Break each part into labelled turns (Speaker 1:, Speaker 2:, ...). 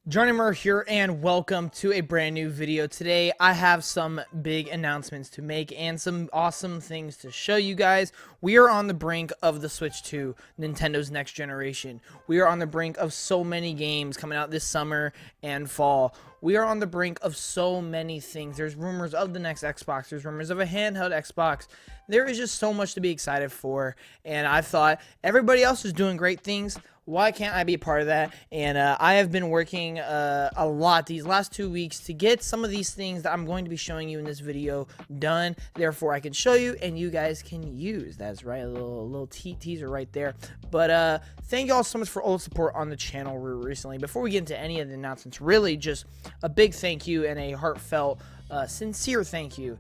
Speaker 1: Johnny Murr here, and welcome to a brand new video. Today I have some big announcements to make and some awesome things to show you guys. We are on the brink of the Switch 2, Nintendo's next generation. We are on the brink of so many games coming out this summer and fall. We are on the brink of so many things. There's rumors of the next Xbox. There's rumors of a handheld Xbox. There is just so much to be excited for, and I thought everybody else is doing great things. Why can't I be a part of that? And I have been working a lot these last 2 weeks to get some of these things that I'm going to be showing you in this video done. Therefore, I can show you and you guys can use. That's right, a little teaser right there. But thank you all so much for all the support on the channel recently. Before we get into any of the announcements, really just a big thank you and a heartfelt, sincere thank you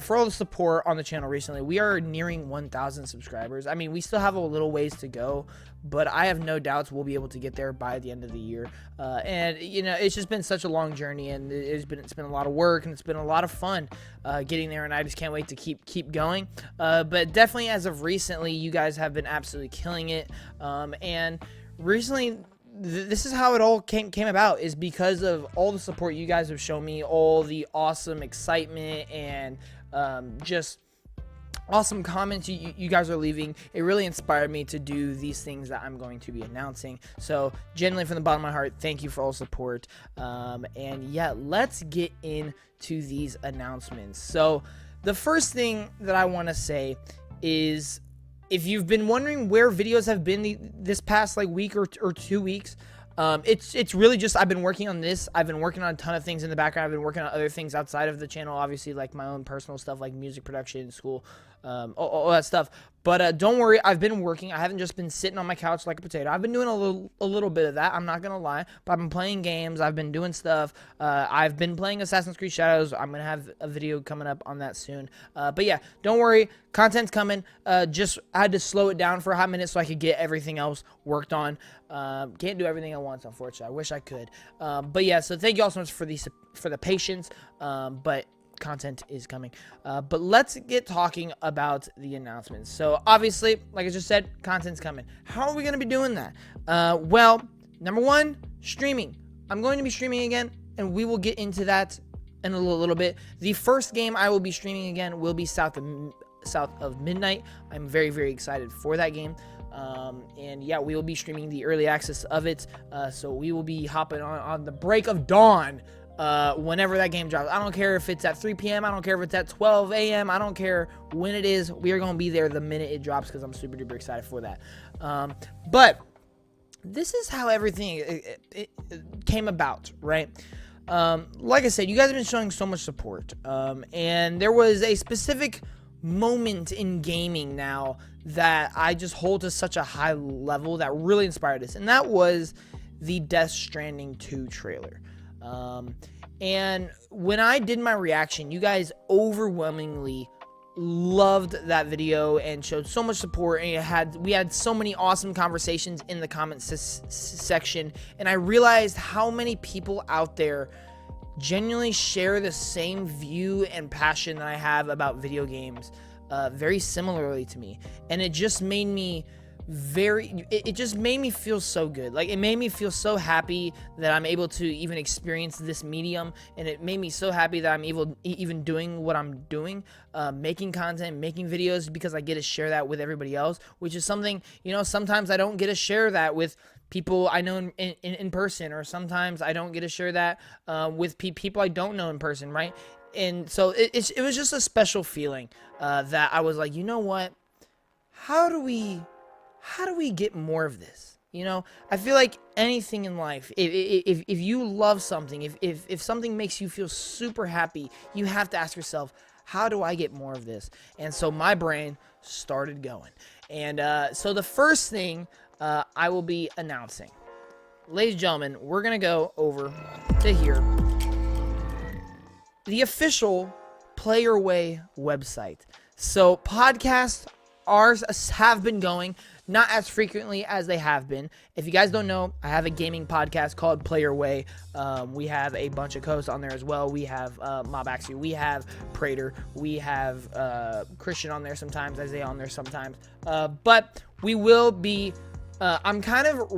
Speaker 1: for all the support on the channel recently. We are nearing 1,000 subscribers. I mean, we still have a little ways to go, but I have no doubts we'll be able to get there by the end of the year. And you know, it's just been such a long journey, and it's been a lot of work, and it's been a lot of fun getting there, and I just can't wait to keep going. But definitely, as of recently, you guys have been absolutely killing it. And recently, this is how it all came about, is because of all the support you guys have shown me, all the awesome excitement and just awesome comments you guys are leaving. It really inspired me to do these things that I'm going to be announcing. So genuinely, from the bottom of my heart, thank you for all support. And yeah, let's get into these announcements. So the first thing that I want to say is, if you've been wondering where videos have been this past week or 2 weeks, it's really just I've been working on this. I've been working on a ton of things in the background. I've been working on other things outside of the channel, obviously, like my own personal stuff, like music production, school, all that stuff. But don't worry, I've been working. I haven't just been sitting on my couch like a potato. I've been doing a little bit of that. I'm not gonna lie, but I've been playing games. I've been doing stuff. I've been playing Assassin's Creed Shadows. I'm gonna have a video coming up on that soon. But yeah, don't worry, content's coming. Just I had to slow it down for a hot minute so I could get everything else worked on. Can't do everything at once, unfortunately. I wish I could. But yeah, so thank you all so much for the patience. But content is coming. But let's get talking about the announcements. So obviously, like I just said, content's coming. How are we going to be doing that? Well, number one, streaming. I'm going to be streaming again, and we will get into that in a little bit. The first game I will be streaming again will be South of Midnight. I'm very, very excited for that game. And yeah, we will be streaming the early access of it. So we will be hopping on the break of dawn whenever that game drops. I don't care if it's at 3 p.m. I don't care if it's at 12 a.m. I don't care when it is. We are going to be there the minute it drops, because I'm super duper excited for that. But this is how everything it came about, right? Like I said, you guys have been showing so much support. And there was a specific moment in gaming now that I just hold to such a high level that really inspired us, and that was the Death Stranding 2 trailer. And when I did my reaction, you guys overwhelmingly loved that video and showed so much support, and we had so many awesome conversations in the comments section, and I realized how many people out there genuinely share the same view and passion that I have about video games, very similarly to me. And it just made me it just made me feel so good. Like, it made me feel so happy that I'm able to even experience this medium, and it made me so happy that I'm even doing what I'm doing, making content, making videos, because I get to share that with everybody else, which is something, you know, sometimes I don't get to share that with people I know in person, or sometimes I don't get to share that with people I don't know in person, right? And so it was just a special feeling that I was like, you know what? How do we get more of this? You know, I feel like anything in life, if you love something, if something makes you feel super happy, you have to ask yourself, how do I get more of this? And so my brain started going. And so the first thing I will be announcing, ladies and gentlemen, we're going to go over to here. The official PlayerWay website. So podcasts have been going, not as frequently as they have been. If you guys don't know, I have a gaming podcast called PlayerWay. We have a bunch of hosts on there as well. We have Mobaxi, we have Prater, we have Christian on there sometimes, Isaiah on there sometimes. But we will be, I'm kind of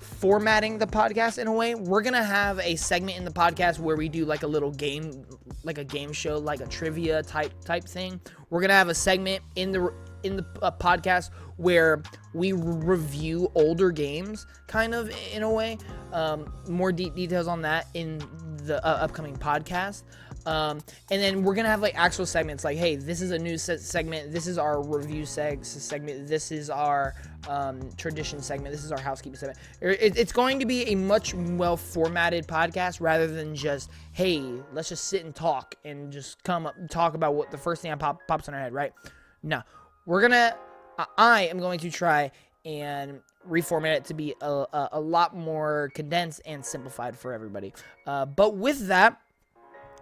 Speaker 1: formatting the podcast in a way. We're gonna have a segment in the podcast where we do like a little game, like a game show, like a trivia type thing. We're gonna have a segment in the podcast where we review older games, kind of in a way. More details on that in the upcoming podcast. And then we're gonna have like actual segments, like, hey, this is a news segment, this is our review segment, this is our tradition segment, this is our housekeeping segment. It's going to be a much well formatted podcast rather than just, hey, let's just sit and talk and just come up and talk about what the first thing that pops in our head, right? No, I am going to try and reformat it to be a lot more condensed and simplified for everybody. But with that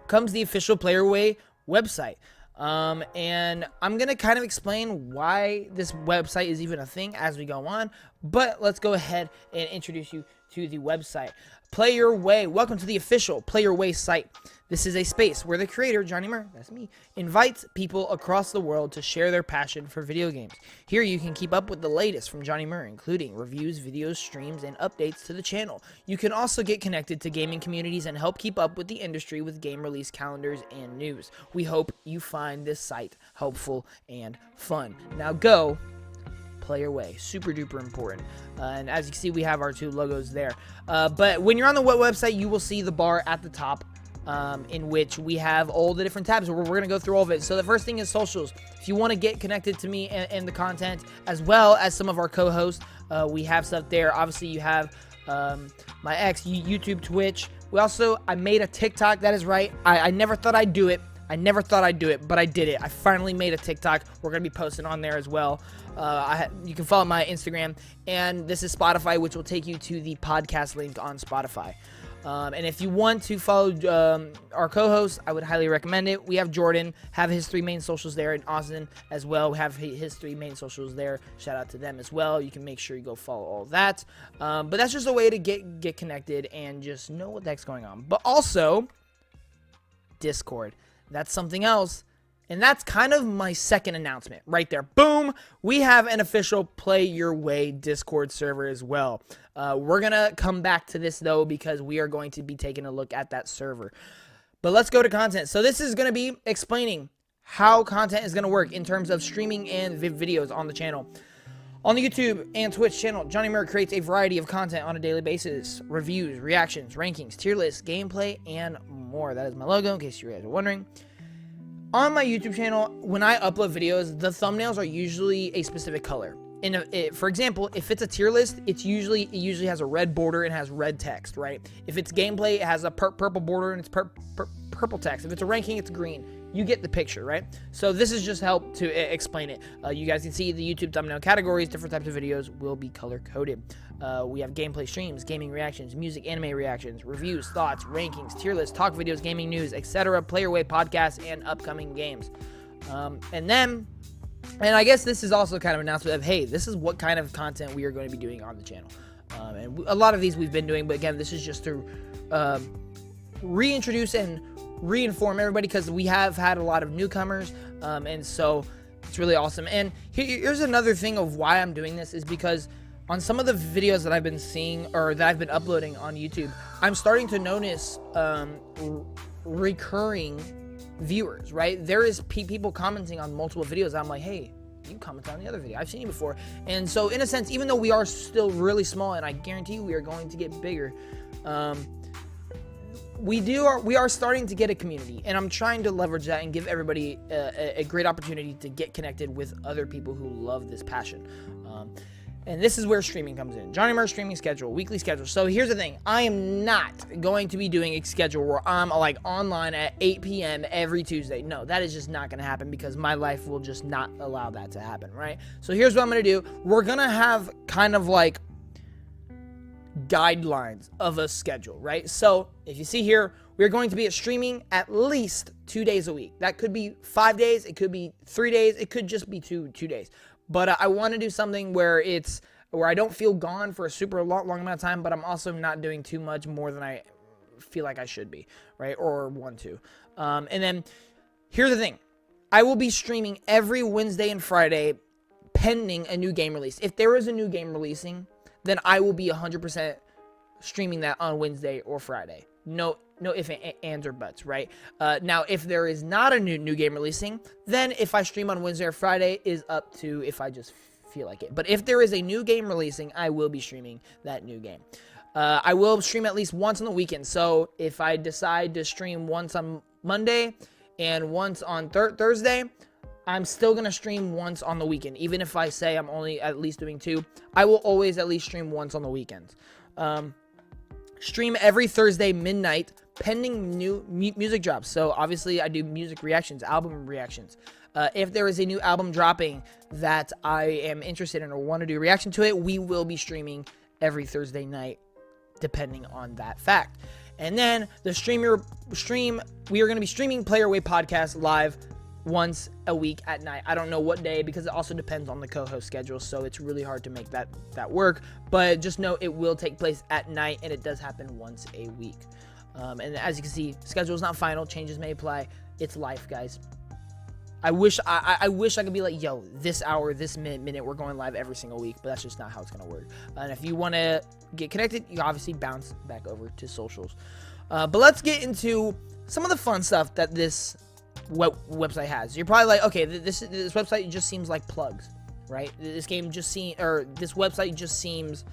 Speaker 1: comes the official PlayerWay website. And I'm going to kind of explain why this website is even a thing as we go on. But let's go ahead and introduce you to the website. PlayerWay. Welcome to the official PlayerWay site. This is a space where the creator, Johnny Murr, that's me, invites people across the world to share their passion for video games. Here you can keep up with the latest from Johnny Murr, including reviews, videos, streams, and updates to the channel. You can also get connected to gaming communities and help keep up with the industry with game release calendars and news. We hope you find this site helpful and fun. Now go PlayerWay. Super duper important. And as you can see, we have our two logos there. But when you're on the website, you will see the bar at the top, in which we have all the different tabs where we're going to go through all of it. So the first thing is socials. If you want to get connected to me and the content, as well as some of our co-hosts, we have stuff there. Obviously, you have my ex, YouTube, Twitch. I made a TikTok. That is right. I never thought I'd do it. But I did it. I finally made a TikTok. We're going to be posting on there as well. You can follow my Instagram. And this is Spotify, which will take you to the podcast link on Spotify. And if you want to follow our co-host, I would highly recommend it. We have Jordan, have his 3 main socials there, and Austin as well, have his 3 main socials there. Shout out to them as well. You can make sure you go follow all that. But that's just a way to get connected and just know what the heck's going on. But also, Discord. That's something else. And that's kind of my second announcement right there. Boom! We have an official Play Your Way Discord server as well. We're going to come back to this, though, because we are going to be taking a look at that server. But let's go to content. So this is going to be explaining how content is going to work in terms of streaming and videos on the channel. On the YouTube and Twitch channel, Johnny Murr creates a variety of content on a daily basis. Reviews, reactions, rankings, tier lists, gameplay, and more. That is my logo, in case you guys are wondering. On my YouTube channel, when I upload videos, the thumbnails are usually a specific color. For example, if it's a tier list, it usually has a red border and has red text, right? If it's gameplay, it has a purple border and it's purple text. If it's a ranking, it's green. You get the picture, right? So this is just help to explain it. You guys can see the YouTube thumbnail categories, different types of videos will be color-coded. We have gameplay streams, gaming reactions, music, anime reactions, reviews, thoughts, rankings, tier lists, talk videos, gaming news, etc., PlayerWay podcasts, and upcoming games. And I guess this is also kind of an announcement of, hey, this is what kind of content we are going to be doing on the channel. And a lot of these we've been doing, but again, this is just to reintroduce and reinform everybody, because we have had a lot of newcomers, and so it's really awesome. And here's another thing of why I'm doing this, is because on some of the videos that I've been seeing or that I've been uploading on YouTube, I'm starting to notice recurring viewers, right? There is people commenting on multiple videos. I'm like, hey, you commented on the other video. I've seen you before. And so in a sense, even though we are still really small, and I guarantee you we are going to get bigger, we are starting to get a community, and I'm trying to leverage that and give everybody a great opportunity to get connected with other people who love this passion. And this is where streaming comes in. Johnny Murr streaming schedule, weekly schedule. So here's the thing. I am not going to be doing a schedule where I'm like online at 8 p.m. every Tuesday. No, that is just not going to happen, because my life will just not allow that to happen, right? So here's what I'm going to do. We're going to have kind of like guidelines of a schedule, right? So if you see here, we're going to be streaming at least 2 days a week. That could be 5 days. It could be 3 days. It could just be two days. But I want to do something where I don't feel gone for a super long amount of time, but I'm also not doing too much more than I feel like I should be, right? Or want to. And then here's the thing. I will be streaming every Wednesday and Friday pending a new game release. If there is a new game releasing, then I will be 100% streaming that on Wednesday or Friday. No if, ands, or buts, right? Now, if there is not a new game releasing, then if I stream on Wednesday or Friday is up to if I just feel like it. But if there is a new game releasing, I will be streaming that new game. I will stream at least once on the weekend. So if I decide to stream once on Monday and once on Thursday, I'm still going to stream once on the weekend. Even if I say I'm only at least doing 2, I will always at least stream once on the weekends. Stream every Thursday midnight, pending new music drops. So obviously I do music reactions, album reactions. If there is a new album dropping that I am interested in or want to do a reaction to it, we will be streaming every Thursday night, depending on that fact. And then the stream, we are going to be streaming Player Way Podcast live once a week at night. I don't know what day, because it also depends on the co-host schedule, so it's really hard to make that work. But just know it will take place at night, and it does happen once a week. And as you can see, schedule is not final. Changes may apply. It's life, guys. I wish I could be like, yo, this hour, this minute, we're going live every single week, but that's just not how it's going to work. And if you want to get connected, you obviously bounce back over to socials. But let's get into some of the fun stuff that this website has. You're probably like, okay, this website just seems like plugs, right? This website just seems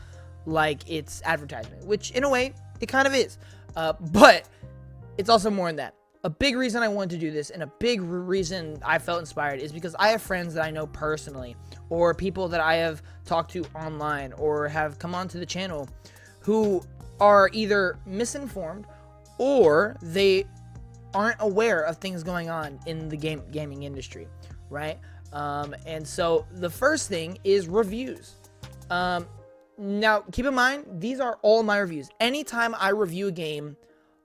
Speaker 1: like it's advertisement, which in a way it kind of is. But it's also more than that. A big reason I wanted to do this, and a big reason I felt inspired, is because I have friends that I know personally, or people that I have talked to online, or have come onto the channel, who are either misinformed, or they aren't aware of things going on in the gaming industry, right? And so the first thing is reviews. Now, keep in mind, these are all my reviews. Anytime I review a game,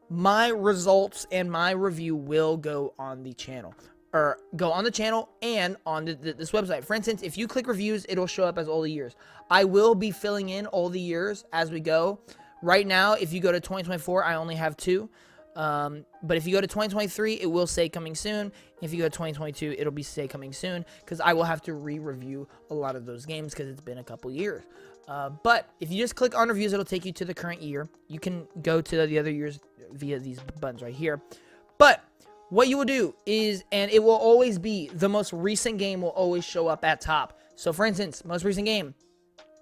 Speaker 1: my results and my review will go on the channel, or go on the channel and on this website. For instance, if you click reviews, it'll show up as all the years. I will be filling in all the years as we go. Right now, if you go to 2024, I only have 2. But if you go to 2023, it will say coming soon. If you go to 2022, it'll be say coming soon, because I will have to re-review a lot of those games because it's been a couple years. But if you just click on reviews, it'll take you to the current year. You can go to the other years via these buttons right here. But what you will do is, and it will always be, the most recent game will always show up at top. So for instance, most recent game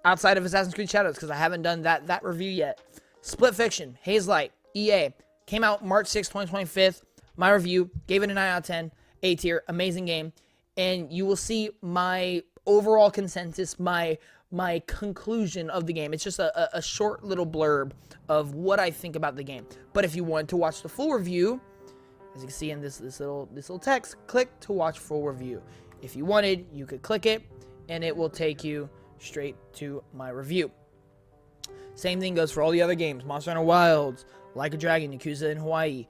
Speaker 1: outside of Assassin's Creed Shadows, because I haven't done that review yet. Split Fiction, Hazelight, EA, came out March 6, 2025. My review, gave it a 9 out of 10, A tier, amazing game. And you will see my overall consensus, my conclusion of the game. It's just a short little blurb of what I think about the game. But if you want to watch the full review, as you can see in this little text, click to watch full review. If you wanted, you could click it, and it will take you straight to my review. Same thing goes for all the other games: Monster Hunter Wilds, Like a Dragon, Yakuza in Hawaii,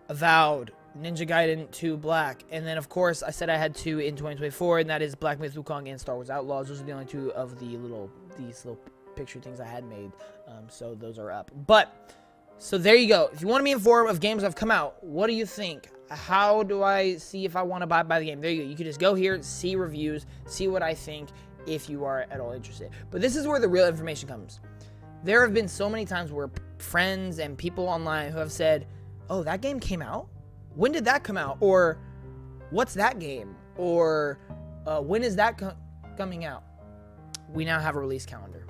Speaker 1: Avowed, Ninja Gaiden 2 Black, and then of course I said I had 2 in 2024, and that is Black Myth Wukong and Star Wars Outlaws. Those are the only 2 of these little picture things I had made, so those are up. But so there you go. If you want to be informed of games that have come out, what do you think? How do I see if I want to buy the game? There you go. You can just go here, see reviews, see what I think, if you are at all interested. But this is where the real information comes. There have been so many times where friends and people online who have said, oh, that game came out? When did that come out? Or what's that game? Or when is that coming out? We now have a release calendar.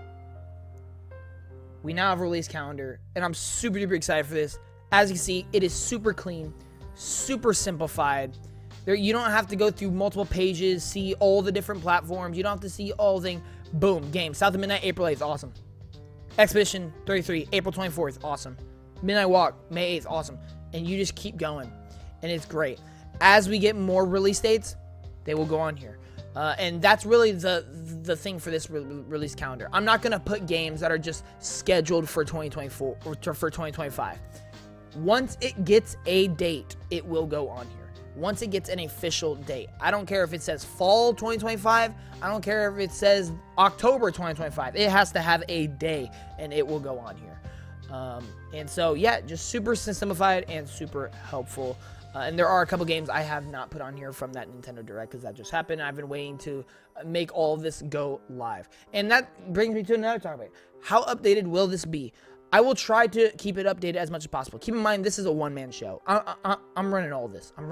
Speaker 1: And I'm super duper excited for this. As you can see, it is super clean, super simplified. You don't have to go through multiple pages, see all the different platforms. You don't have to see all the things. Boom, game. South of Midnight, April 8th, awesome. Expedition 33, April 24th, awesome. Midnight Walk, May 8th, awesome. And you just keep going, and it's great. As we get more release dates, they will go on here. And that's really the thing for this release calendar. I'm not going to put games that are just scheduled for 2024 or for 2025. Once it gets a date, it will go on here. Once it gets an official date. I don't care if it says fall 2025. I don't care if it says October 2025. It has to have a day, and it will go on here. And so, yeah, just super simplified and super helpful. And there are a couple games I have not put on here from that Nintendo Direct because that just happened. I've been waiting to make all of this go live. And that brings me to another topic. How updated will this be? I will try to keep it updated as much as possible. Keep in mind, this is a one-man show. I'm running all this. I'm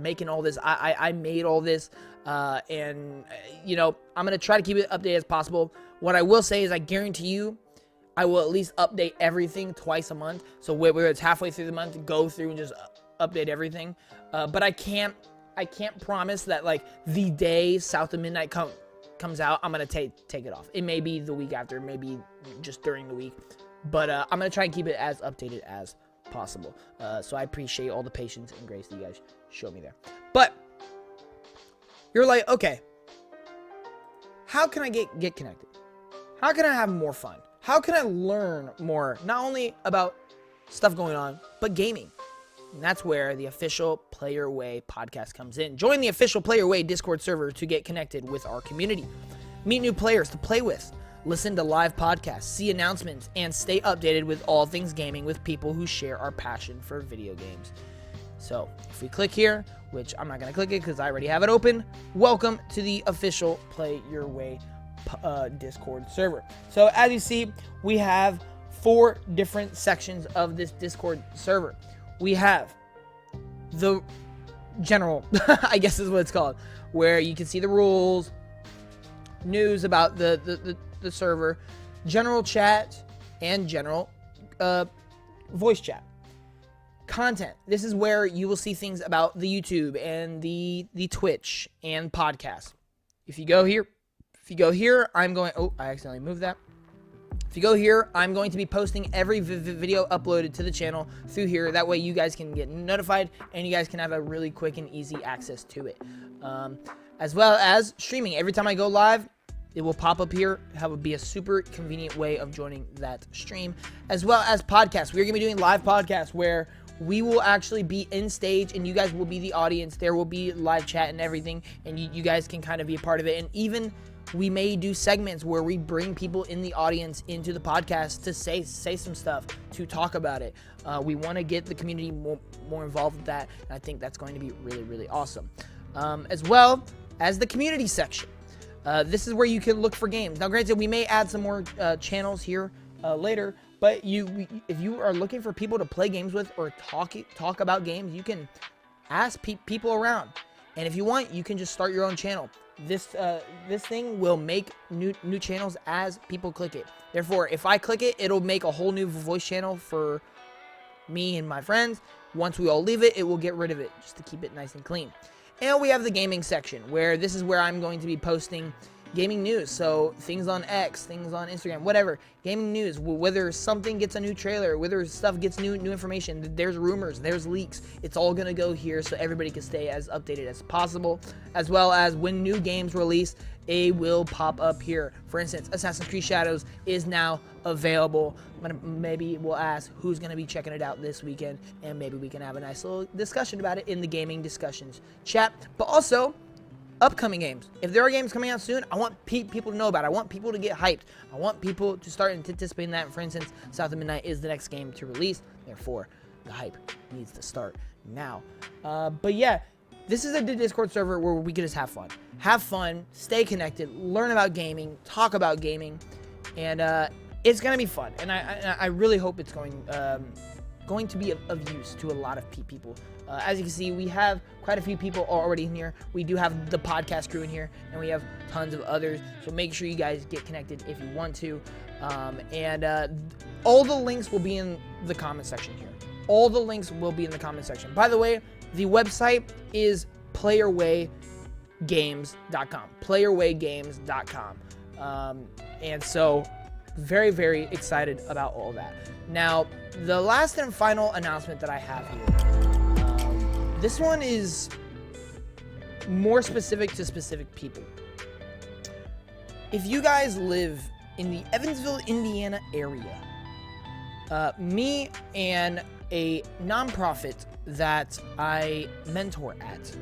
Speaker 1: making all this. I made all this. And, you know, I'm going to try to keep it updated as possible. What I will say is I guarantee you I will at least update everything twice a month. So where it's halfway through the month, go through and just update everything. But I can't promise that, like, the day South of Midnight comes out, I'm going to take it off. It may be the week after, maybe just during the week. But I'm going to try and keep it as updated as possible. So I appreciate all the patience and grace that you guys show me there. But you're like, okay, how can I get connected? How can I have more fun? How can I learn more, not only about stuff going on, but gaming? And that's where the official Player Way podcast comes in. Join the official Player Way Discord server to get connected with our community. Meet new players to play with. Listen to live podcasts, see announcements, and stay updated with all things gaming with people who share our passion for video games. So, if we click here, which I'm not going to click it because I already have it open, welcome to the official Play Your Way Discord server. So, as you see, we have 4 different sections of this Discord server. We have the general, I guess is what it's called, where you can see the rules, news about the server, general chat, and general voice chat. Content. This is where you will see things about the YouTube and the Twitch and podcast. If you go here, I'm going, oh, I accidentally moved that. If you go here, I'm going to be posting every video uploaded to the channel through here. That way you guys can get notified and you guys can have a really quick and easy access to it. As well as streaming. Every time I go live, it will pop up here. That would be a super convenient way of joining that stream. As well as podcasts. We're going to be doing live podcasts where we will actually be in stage and you guys will be the audience. There will be live chat and everything, and you guys can kind of be a part of it. And even we may do segments where we bring people in the audience into the podcast to say some stuff, to talk about it. We want to get the community more involved with that, and I think that's going to be really, really awesome. As well as the community section. This is where you can look for games. Now, granted, we may add some more channels here later, but if you are looking for people to play games with or talk about games, you can ask people around. And if you want, you can just start your own channel. This thing will make new channels as people click it. Therefore, if I click it, it'll make a whole new voice channel for me and my friends. Once we all leave it, it will get rid of it just to keep it nice and clean. And we have the gaming section, where this is where I'm going to be posting gaming news. So things on X, things on Instagram, whatever. Gaming news, whether something gets a new trailer, whether stuff gets new information, there's rumors, there's leaks. It's all going to go here so everybody can stay as updated as possible. As well as when new games release, it will pop up here. For instance, Assassin's Creed Shadows is now available. Maybe we'll ask who's going to be checking it out this weekend, and maybe we can have a nice little discussion about it in the gaming discussions chat. But also, upcoming games. If there are games coming out soon, I want people to know about it. I want people to get hyped. I want people to start anticipating that. For instance, South of Midnight is the next game to release. Therefore, the hype needs to start now. But yeah, this is a Discord server where we can just have fun. Have fun, stay connected, learn about gaming, talk about gaming, and it's going to be fun. And I really hope it's going to be of use to a lot of people. As you can see, we have quite a few people already in here. We do have the podcast crew in here, and we have tons of others. So make sure you guys get connected if you want to. All the links will be in the comment section here. All the links will be in the comment section. By the way, the website is playerwaygames.com. Playerwaygames.com. And so, very, very excited about all that. Now, the last and final announcement that I have here. This one is more specific to specific people. If you guys live in the Evansville, Indiana area, me and a nonprofit that I mentor at,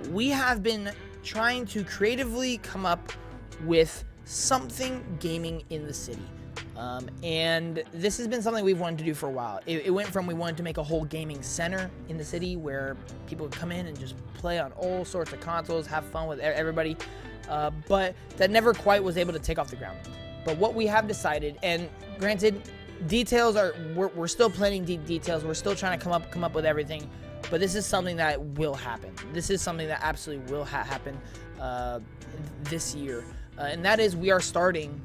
Speaker 1: we have been trying to creatively come up with something gaming in the city. And this has been something we've wanted to do for a while. It went from we wanted to make a whole gaming center in the city where people would come in and just play on all sorts of consoles, have fun with everybody, but that never quite was able to take off the ground. But what we have decided, and granted, details are, we're still planning details, we're still trying to come up with everything, but this is something that will happen. This is something that absolutely will happen this year, and that is we are starting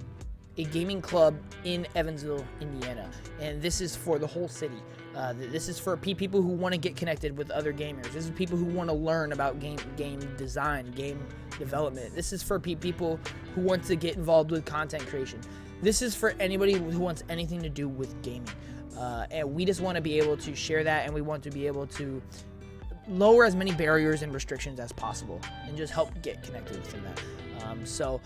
Speaker 1: a gaming club in Evansville, Indiana, and this is for the whole city. This is for people who want to get connected with other gamers. This is people who want to learn about game design, game development. This is for people who want to get involved with content creation. This is for anybody who wants anything to do with gaming. And we just want to be able to share that, and we want to be able to lower as many barriers and restrictions as possible and just help get connected within that. So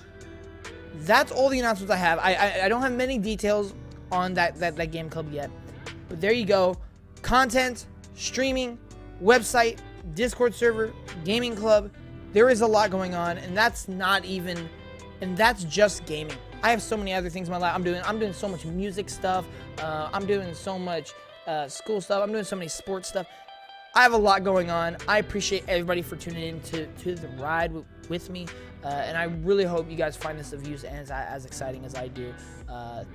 Speaker 1: that's all the announcements I have. I don't have many details on that game club yet, but there you go. Content, streaming, website, Discord server, gaming club. There is a lot going on, and that's just gaming. I have so many other things in my life. I'm doing so much music stuff. I'm doing so much school stuff. I'm doing so many sports stuff. I have a lot going on. I appreciate everybody for tuning in to the ride with me, and I really hope you guys find this of use as exciting as I do.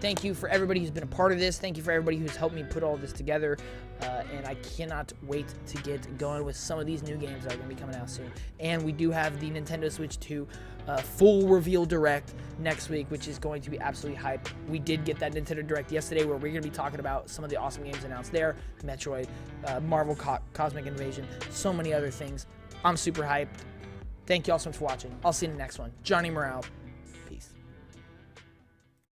Speaker 1: Thank you for everybody who's been a part of this. Thank you for everybody who's helped me put all this together, and I cannot wait to get going with some of these new games that are going to be coming out soon. And we do have the Nintendo Switch 2 full reveal direct next week, which is going to be absolutely hype. We did get that Nintendo Direct yesterday where we're going to be talking about some of the awesome games announced there. Metroid, Marvel Cosmic Invasion, so many other things. I'm super hyped. Thank you all so much for watching. I'll see you in the next one. Johnny Morale.